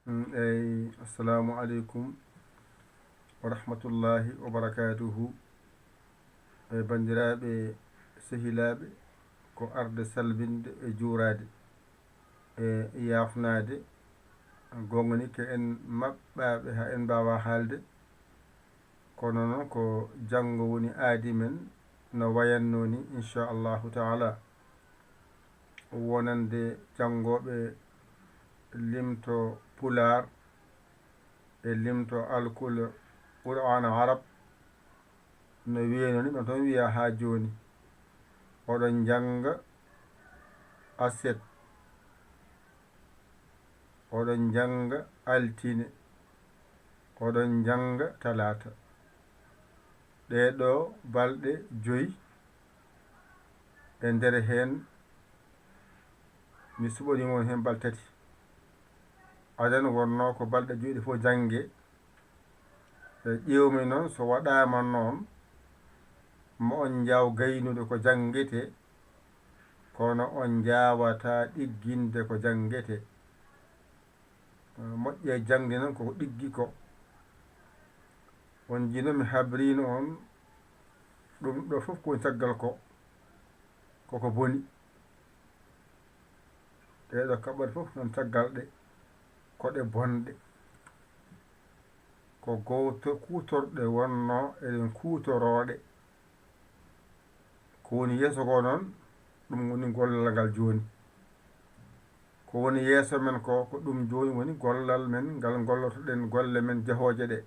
assalamu aleykum wa rahmatullahi wa barakatuhu. Bandiraɓe sehilaɓe, ko arde salminde e juurade e yafnade gongni ke en maɓɓaɓe ha en mbawa haalde, kono noon ko janggo woni aadi men no wayanno ni inchallahu taala. Wonande jangoɓe limto pular e limto alkul qur'an arab no wiyeno ni ɗon toon wiya ha joni. Oɗon janga aset, oɗon janga altine, oɗon janga talata. ɗeɗo balɗe joyi e nder hen mi suɓanimon hen bal tati. aden wonno ko balɗe joyi ɗe fof jangge. ƴewmi noon so waɗama noon mo on jaw gaynude ko jangguete, kono on jawata ɗigginde ko jangguete. moƴƴe jangde noon koko ɗiggi ko. on jino mi habrino on ɗum ɗo fof ko caggal ko koko boni. ɗeɗo kaɓɓoɗe fof non caggal ɗe koɗe bonɗe, ko kutorɗe wonno eɗen kutoroɗe. ko woni yeeso ko noon ɗum woni gollal ngal joni. ko woni yeeso men ko ɗum joni woni gollal men ngal gollotoɗen golle men jahoje ɗe.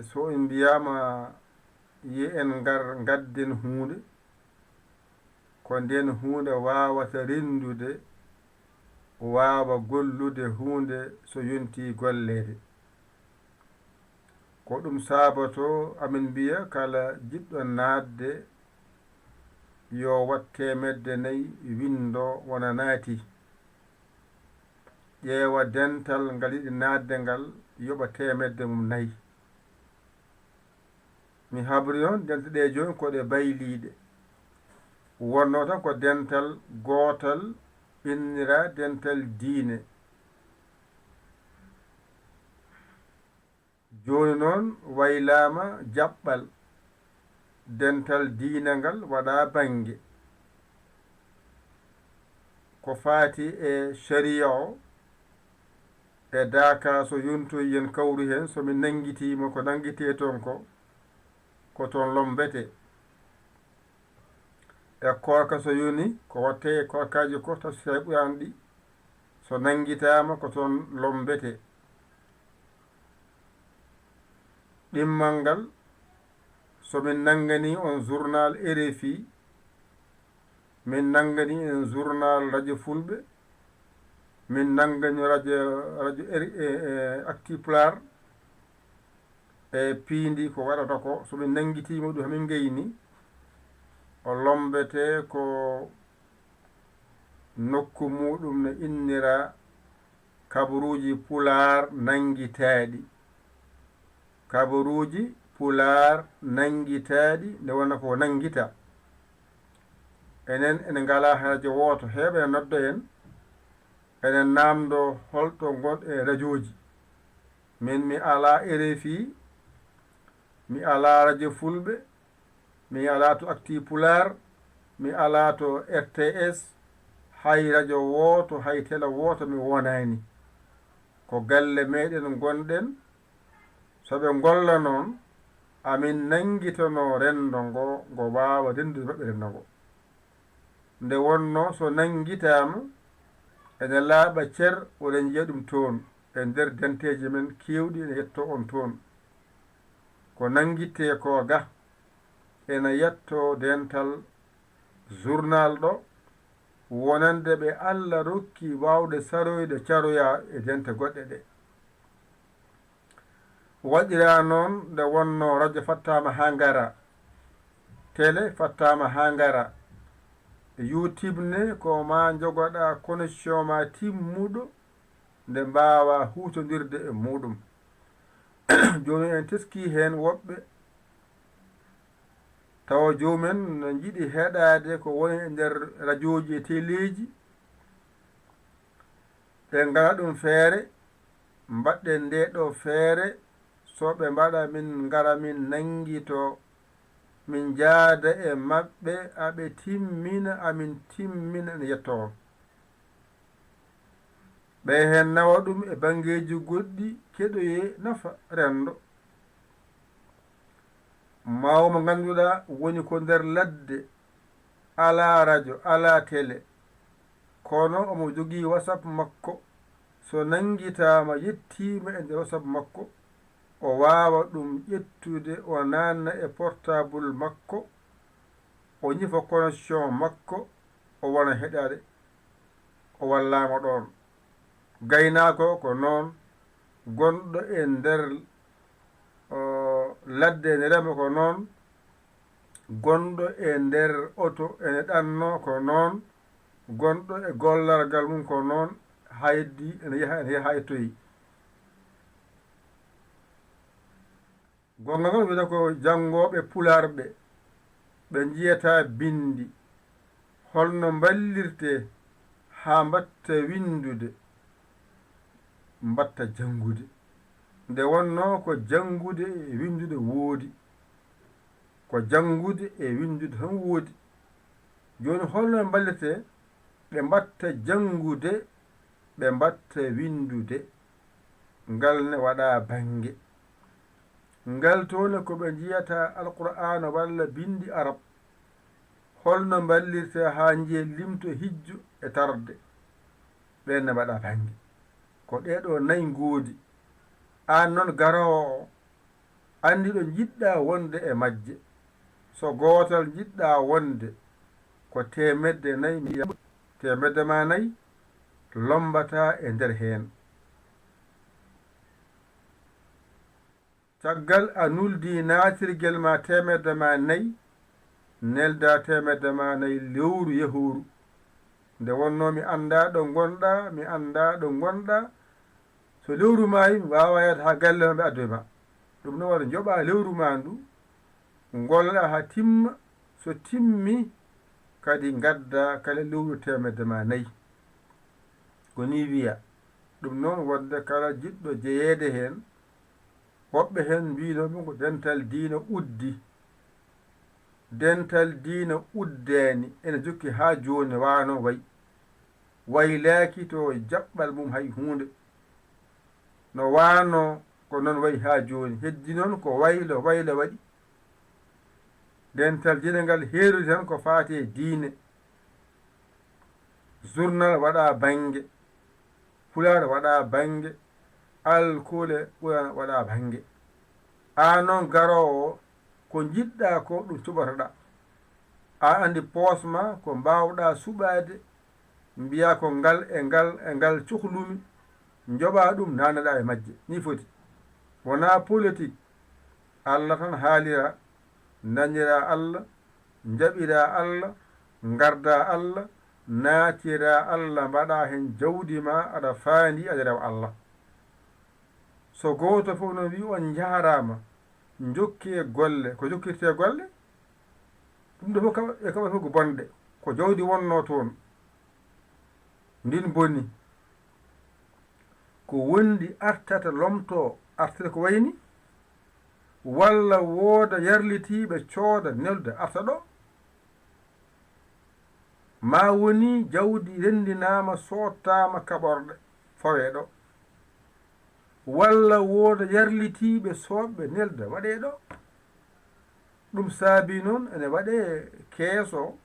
so en mbiyama yi en gadden hunde, ko nden hunde wawata rendude, wawa gollude hunde so yonti gollede. ko ɗum sabato amin mbiya kala jiɗɗo nadde yo wat 400 windo wona naati. ƴeewa dental ngal yiɗi nadde ngal yoɓa 400 mi habri on dental ɗe joni koɗe bayliɗe. wonno tan ko dental gotal innira dental diine. joni noon waylama jaɓɓal dental diina ngal waɗa bange ko faati e sharia o e daka so yontoyi yen kawru hen. somi nanguitima ko nanguite toon ko toon lombete. e korka so yoni ko watte e korkaji ko taw so ɓurani ɗi, so nanguitama ko toon lombete. ɗimmal ngal somin nangani on journal RFI, min nangani en journal radio fulɓe, min nangani radio acti pular e piindi ko waɗata ko. somin nanguitima ɗum hamin gayni o lombete ko nokku muɗum ne innira kabaruji pular nanguitaɗi. kabaruji pular nanguitaɗi nde wona ko nanguita. enen ene ngala radio woto, heeɓe nodda en enen namdo holto gonɗe e radio ji. min mi ala RFI, mi ala radio fulɓe, mi ala to acti pular, mi ala to RTS, hay radio woto hay télé woto mi wonani. ko galle meɗen gonɗen. soɓe golla noon amin nanguitano rendo ngo wawa rendude maɓɓe rendo ngo. nde wonno so nanguitama ene laaɓa ceer oɗen jiiya ɗum toon e nder denteje men kewɗi ene yetto on toon. ko nanguitte ko ga ene yetto dental journal ɗo, wonande ɓe Allah rokki wawde saroyde caroya e dente goɗɗe ɗe. waɗira noon nde wonno radio fattama ha ngara, télé fattama ha ngara, YouTube ne ko ma jogoɗa connexion ma timmuɗo nde mbawa hutodirde e muɗum. joni en teski hen woɓɓe tawa jomumen no jiiɗi heɗade ko woni e nder radio ji e téléji. ɓe ngala ɗum feere mbaɗɗen nde ɗo feere so ɓe mbaɗa min ngara min nangito min jaada e maɓɓe aɓe timmina amin timmina ene yetto ɓe hen nawa ɗum e bangeji goɗɗi keɗoye nafa rendo mawo mo ngannduɗa woni ko nder ladde ala radio ala télé kono omo jogii whatsapp makko so nangitama yettima e nder whatsapp makko o wawa ɗum ƴettude o nanna e portable makko o ñifa connexion makko o wona heɗade o wallama ɗon gaynako ko noon gonɗo e nder ladde ene rema ko noon gonɗo e nder oto ene ɗanno ko noon gonɗo e gollargal mum ko noon haydi ene yaha e toyi gonga ngal wiyata ko janngoɓe pularɓe ɓe jiyata bindi holno ballirte ha mbatta windude mbatta janngude nde wonno ko janngude e windude woodi ko janngude e windude tan woodi joni holno ballirte ɓe mbatta janngude ɓe mbatta windude ngal ne waɗa bange ngal tone ko ɓe jiyata alqur'ana walla bindi arab holno ballirte ha jiye limto hijju e tarde ɓenne mbaɗa bange ko ɗeɗo nayi goodi an noon garowo o andi ɗo jiɗɗa wonde e majje so gootal jiɗɗa wonde ko temedde nayi mbiya temedde ma nayi lombata e nder heen caggal a nuldi naatirgel ma temedde ma nayi nelda temedde ma nayi lewru yahoru nde wonno mi anda ɗo gonɗa mi anda ɗo gonɗa so lewru ma yi mi wawa yahde ha galle maɓe addoye ma ɗum noon waɗa joɓa lewru ma ndu golla ha timma so timmi kadi gadda kala lewru temedde ma nayi ko ni wiya ɗum noon wonde kala jiɗɗo jeeyede heen woɓɓe heen mbinoɓe ko dental diina uddi dental diina uddeeni ene jokki ha joni wano waylaaki to jaɓɓal mum hay hunde no wano ko noon wayi ha joni heddi noon ko waylo waɗi dental diina ngal heerudi tan ko faate diine journal waɗa bange pular waɗa bange alkule waɗa bange an noon garowo ko jiɗɗa ko ɗum cuɓatoɗa a andi poosma ko mbawɗa suɓade mbiya ko ngal e ngal cuhlumi joɓa ɗum naneɗa e majje ni foti wona politique allah tan haalira dañira allah jaɓira allah garda allah naatira allah mbaɗa hen jawdi ma aɗa faandi aɗa rewa allah so goto fof no wi on jarama jokki e golle ko jokkirte golle ɗum ɗo fof e kaɓa fof ko bonɗe ko jawdi wonno toon ndin bonni ko wondi artata lomto artata ko wayni walla wooda yarlitiɓe cooda nelda arta ɗo ma woni jawdi rendinama sottama kaɓorɗe fawe ɗo walla wooda yarlitiɓe soɓɓe nelda waɗe ɗo ɗum saabi noon ene waɗe keeso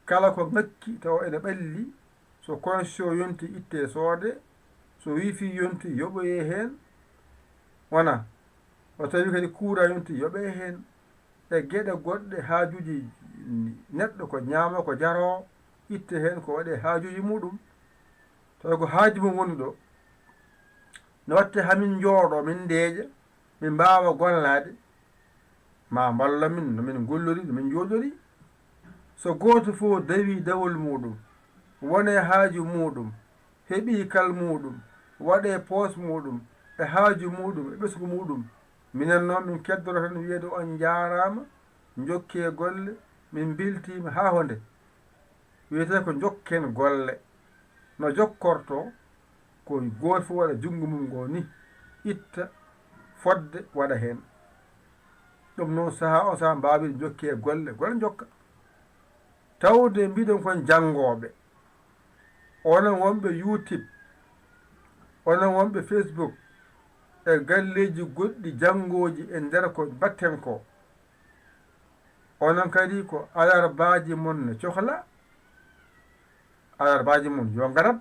kala ko ngakki taw ene ɓalli so constitution yonti itte soode so wifi yonti yoɓoye heen wona o tawi kadi kuura yonti yoɓe heen e geɗe goɗɗe haajuji neɗɗo ko ñaama ko jaro itte heen ko waɗe haajuji muɗum tawi ko haaju mum woni ɗo no watte hamin jooɗo min ndeeƴa min mbawa gollade ma mballa min no min gollori no min jooɗori so goto fof dawi dawol muɗum wone haaju muɗum heeɓi kal muɗum waɗe poos muɗum e haaju muɗum e ɓesgu muɗum minen noon min keddoro tan wiyede on jarama jokke golle min biltima ha honde wiyete ko jokken golle no jokkorto ko goto fof waɗa junngo mum ngo ni itta fodde waɗa heen ɗum noon sahaa o sahaa mbaawi jokkee golle jokka tawde mbiɗon kon janngooɓe onon wonɓe YouTube onon wonɓe Facebook e galleeji goɗɗi janngooji e nder ko mbatten ko onon kadi ko alarbaaji mon ne cohla alarbaaji mon yo ngarat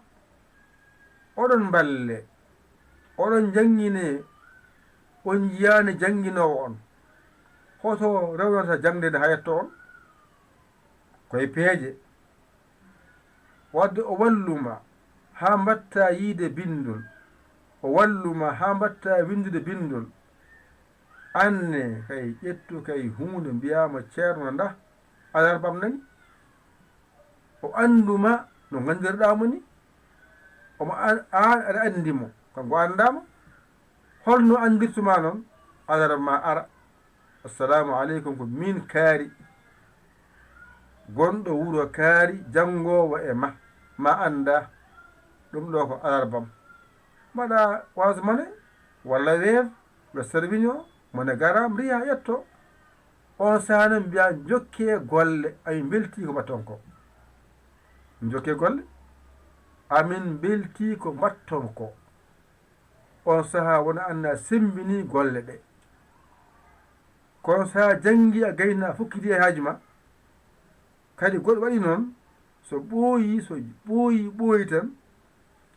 oɗon mballe oɗon janngine on jiyaani jannginoowo on hoto rewnata jangdede ha yetto on koye peeje wadde o walluma ha mbatta yiide bindol o walluma ha mbatta windude bindol anne kay ƴettu kay hunde mbiyama ceerno nda alarbam nani o anduma no gandirɗamo ni omo an aɗa andimo kanko andama holno andirtuma noon alarma ara assalamu aleykum ko min kaari gonɗo wuro kaari janngowo e ma anda ɗum ɗo ko alarbam mbaɗa waso mone walla weer ɓe serviño mone gara mbiya ƴetto on sahano mbiya jokke golle amin belti ko mbatton ko jokke golle amin belti ko mbatton ko on saha wona anna sembini golle ɗe kono sa janngi a gayna fukkiti e haaju ma kadi goɗɗo waɗi noon so ɓooyi tan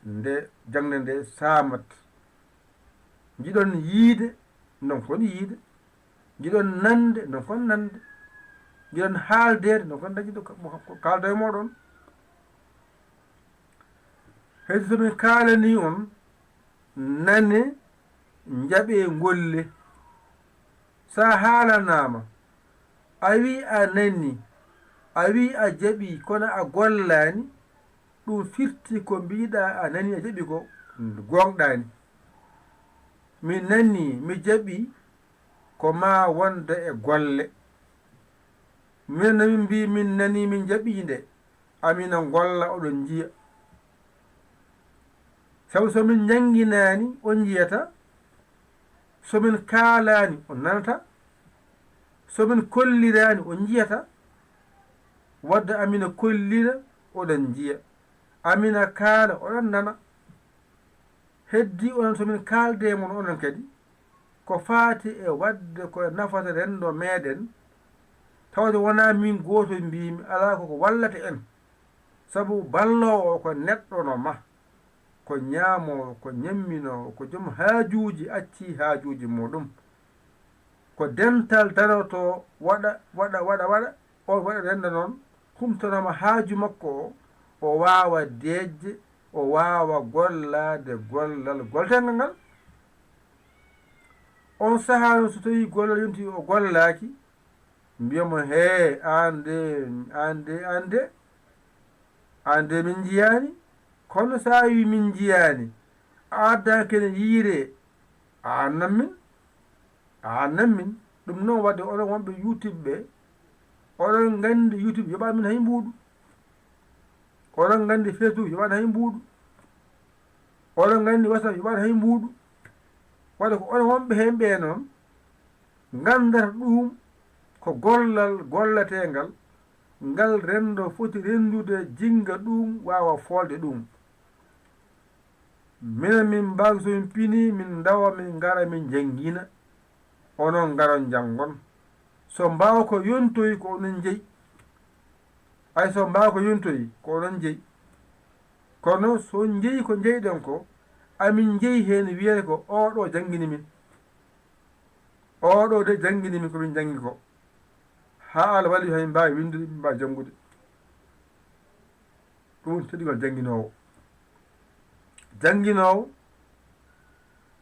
nde jangde nde samat jiɗon yiide non kon yiide jiɗon nande non kon nande jiɗon haaldede non kon dañi ko kalda e moɗon heddi somin kaalani on nane jaɓe golle sa haalanama a wi a nani a wi a jaɓi kono a gollani ɗum firti ko mbiɗa a nani a jaɓi ko gonɗani mi nani mi jaɓi ko ma wonda e golle min nami mbi min nani min jaɓinde amina golla oɗon jiya sabu somin jangginani on jiyata somin kaalani on nanata somin kollirani on jiyata wadde amina kollira oɗon jiya amina kaala oɗon nana heddi onon somin kaalde mon onon kadi ko faati e wadde ko nafata rendo meɗen tawde wona min goto mbimi ala koko wallata en sabu ballowo o ko neɗɗo no ma ko ñaamowo ko ñamminowo ko joom haajuji acci haajuji muɗum ko dental daroto waɗa on waɗa renda noon humtanoma haaju makko o wawa deejde o wawa gollade gollal goltengal ngal on sahano so tawi gollal yonti o gollaki mbiyamo he ande min jiyani kono sa wi min jiyani a addakene yiire a annan min ɗum noon wadde oɗon wonɓe YouTube ɓe oɗon gandi YouTube yoɓani min hay mbuuɗu oɗon gandi Facebook yoɓani hay mbuuɗu oɗon gandi WhatsApp yoɓani hay mbuuɗu wadde ko oɗon wonɓe hen ɓe noon gandata ɗum ko gollal gollatengal ngal rendo foti rendude jinga ɗum wawa folde ɗum minen min mbagi somin pini min dawa min gara min janggina onon garon janggon so mbawa ko yontoyi ko onon jeeyi ay so mbawa ko yontoyi ko onon jeeyi kono so jeeyi ko jeyɗen ko amin jeeyi hen wiyete ko oɗo janggini min oɗo de janggini min komin janggi ko ha Allah walli hay mbawi windude min mbawi janngude ɗum teɗigol jangginowo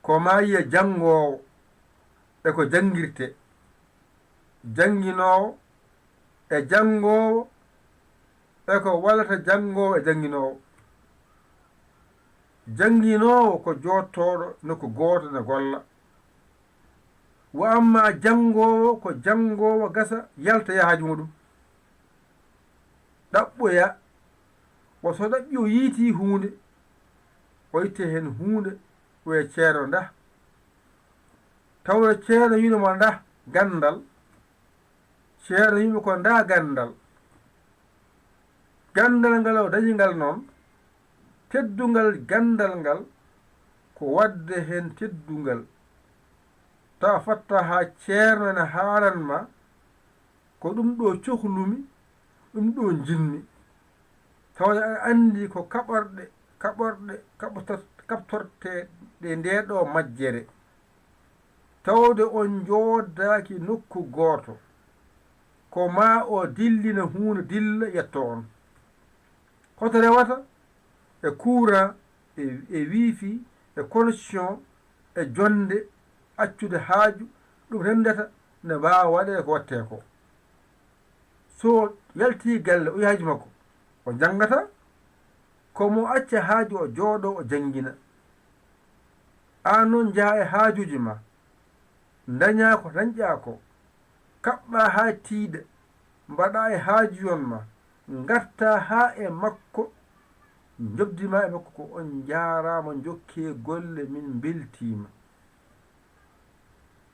ko ma yiya janngowo e ko janngirte jannginowo e janngowo e ko wallata janngowo e jannginowo jannginowo ko jottoɗo nokku goto ne golla wa amma janngowo ko janngowo gasa yalta yahaji muɗum ɗaɓɓoya so ɗaɓɓi o yiiti hunde o itte hen hunde wiye ceerno nda tawde ceerno winimo nda gandal ceerno yimi ko nda gandal gandal ngal o dañi ngal noon teddungal gandal ngal ko wadde hen teddungal tawa fatta ha ceerno ne haalanma ko ɗum ɗo cohlumi ɗum ɗo jinmi tawde aɗa andi ko kaɓtorte ɗe nde ɗo majjere tawde on joodaki nokku gooto ko ma o dillina hunde dilla yetto on hoto rewata e courant e wifi e connexion e jonde accude haaju ɗum rendata ne mbawa waɗe ko watte ko so yalti galle o yaaji makko o jangata komo acca haaju o jooɗo o jangina an noon jaa e haajuji ma daña ko dañƴa ko kaɓɓa ha tiiɗa mbaɗa e haajuyon ma garta ha e makko jobdima e makko ko on jarama jokke golle min beltima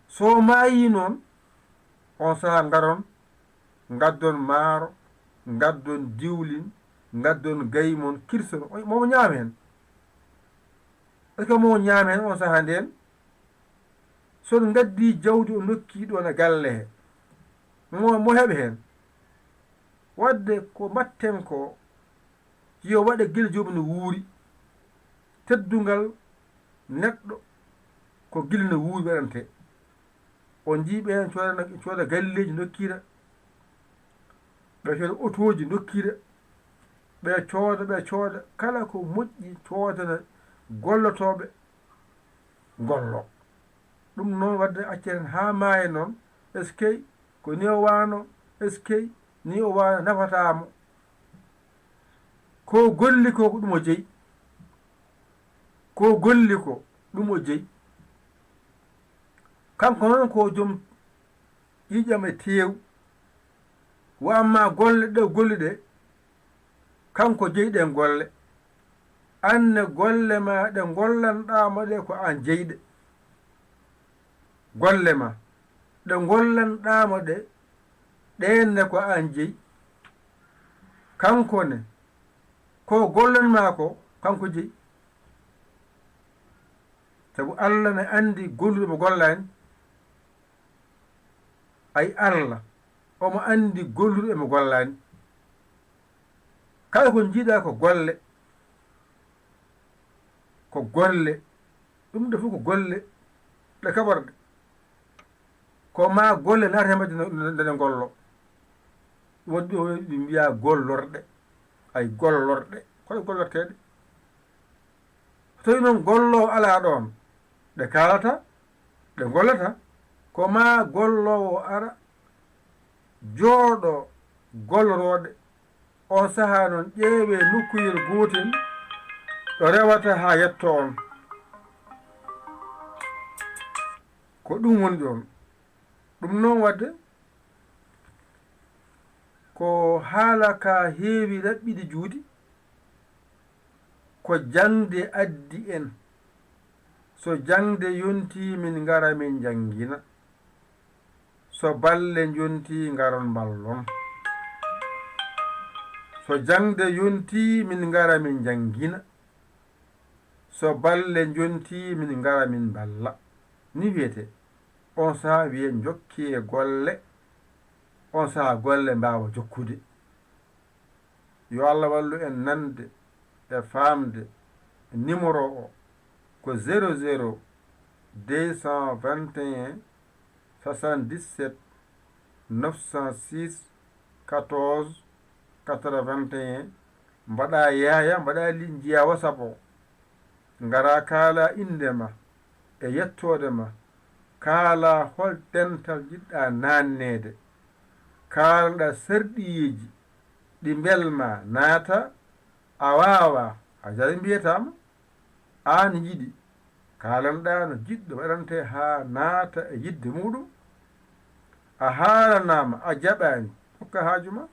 so maayi noon on saha ngaron gaddon maaro gaddon diwlin gaddon gaymon kirson momo ñaama hen est ce que momo ñaama hen on saha nden son gaddi jawdi o nokki ɗon e galle he mo heɓe hen wadde ko mbatten ko yo waɗe gila jomum no wuuri teddungal neɗɗo ko gila no wuuri waɗante on jii ɓen cooda galleji dokkira ɓe cooda autoji dokkira ɓe cooda kala ko moƴƴi coodana gollotoɓe gollo ɗum noon wadde acceten ha maaye noon est ce que ko ni o wano est ce que ni o wano nafatamo ko golli ko ɗum o jeeyi ko golli ko ɗum o jeeyi kanko noon ko joom ƴiƴam e teew wamma golle ɗe golli ɗe kanko jeyiɗe golle anne golle ma ɗe gollanɗama ɗe ko an jeyiɗe golle ma ɗe gollanɗama ɗe ɗenne ko an jeyi kanko ne ko gollanma ko kanko jeyi sabu Allah ne andi golluɗo mo gollani ay Allah omo andi golluɗo emo gollani kala ko jiiɗa ko golle ɗum ɗo fof ko golle ɗe kaɓorɗe ko ma golle naata he majje nde gollo wonɗi o ɗi mbiya gollorɗe ay gollorɗe koɗe gollorteɗe tawi noon gollowo ala ɗon ɗe kalata ɗe gollata ko ma gollowo ara jooɗo golloroɗe on saha noon ƴeewe nokkuyel gotel ɗo rewata ha yetto on ko ɗum woni ɗon ɗum noon wadde ko haala ka heewi raɓɓiɗi juuɗi ko jangde addi en so jangde yonti min ngara min jangina so balle jonti ngaron ballon so jangde yonti min ngara min jangina so balle jonti min ngara min balla ni wiyete on saha wiye jokki e golle on saha golle mbawa jokkude yo Allah wallu en nande e famde numéro o ko 00 221 77 906 14 81 mbaɗa yaya mbaɗa jiya WhatsApp o ngara kaala indema e yettode ma kaala hol dental jiɗɗa nannede kaalɗa sarɗiyeji ɗi belma naata a wawa a jari mbiyatama an yiɗi kalanɗa no jiɗɗo waɗante ha naata e yidde muɗum a haalanama a jaɓani hokka haaju ma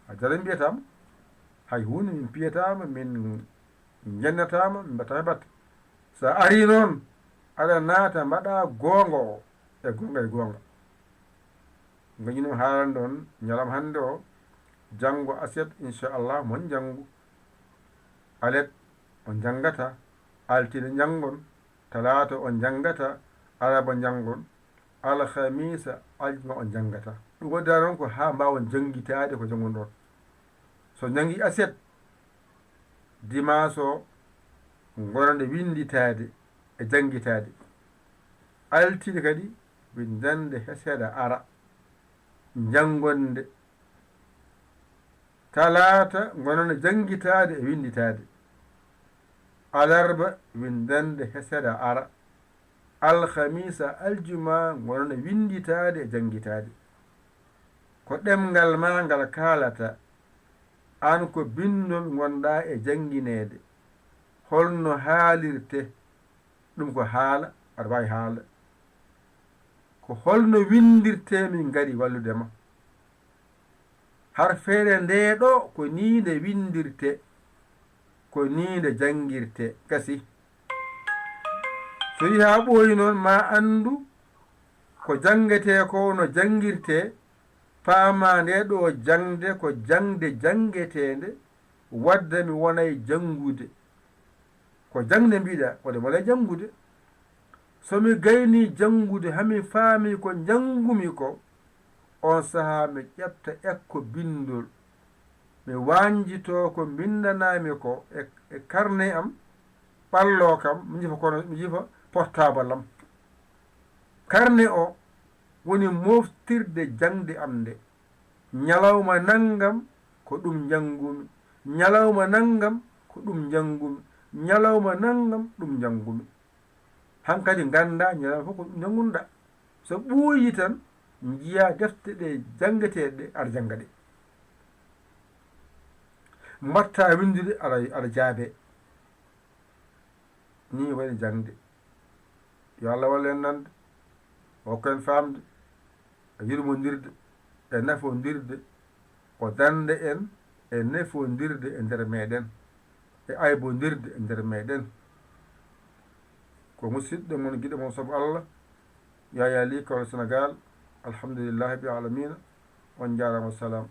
a jara mbiyatama hay hunde min piyatama min jennatama mbetta heɓatta sa ari noon aɗa naata mbaɗa goonga o e goonga gañino haalande on ñalam hannde o janngo aset inchallah mon janngu alet on janngata altine janngon talata on janngata araba janngon alhamisa aljuma on janngata ɗum waddata noon ko ha mbawon janngitade ko janngon ɗon so janngi aset dimanche o gonande winditade e janngitade altine kadi windande heseɗa ara janngonde talata gonande janngitade e winditade alarba windande heseɗa ara alhamisa aljuma gonande winditade e janngitade ko ɗemgal ma ngal kaalata an ko bindol gonɗa e jannginede holno haalirte ɗum ko haala aɗa wawi haala ko holno windirte min gari walludema har feere ndeɗo ko ni nde windirte ko ni nde janngirte gasi so yi ha ɓooyi noon ma andu ko janngete ko no janngirte paama nde ɗo jangde ko jangde jangetede wadda mi wonay jangude ko jangde mbiɗa wode wala jangude somi gayni jangude hami faami ko jangumi ko on saha mi ƴetta ekko bindol mi wanjito ko bindanami ko e carnet am ɓallo kam mi jifa kono mi jifa portable am carnet o woni moftirde jangde am nde ñalawma nangam ko ɗum jangumi ñalawma nangam ko ɗum jangumi ñalawma nangam ɗum jangumi hankadi ganda ñalawma fof ko ɗum jangunɗa so ɓooyi tan jiya defte ɗe jangeteɗe ɗe aɗa janga ɗe mbatta windude aɗa jaabe ni waɗi jangde yo Allah wallen nande hokken famde e yurmodirde e nafodirde o dande en e nafodirde e nder meɗen e aybodirde e nder meɗen ko musidɗo mon guiɗo mon saabu Allah Yaya Ly Kawle Sénégal alhamdulillahi rabbil alamina on jarama salam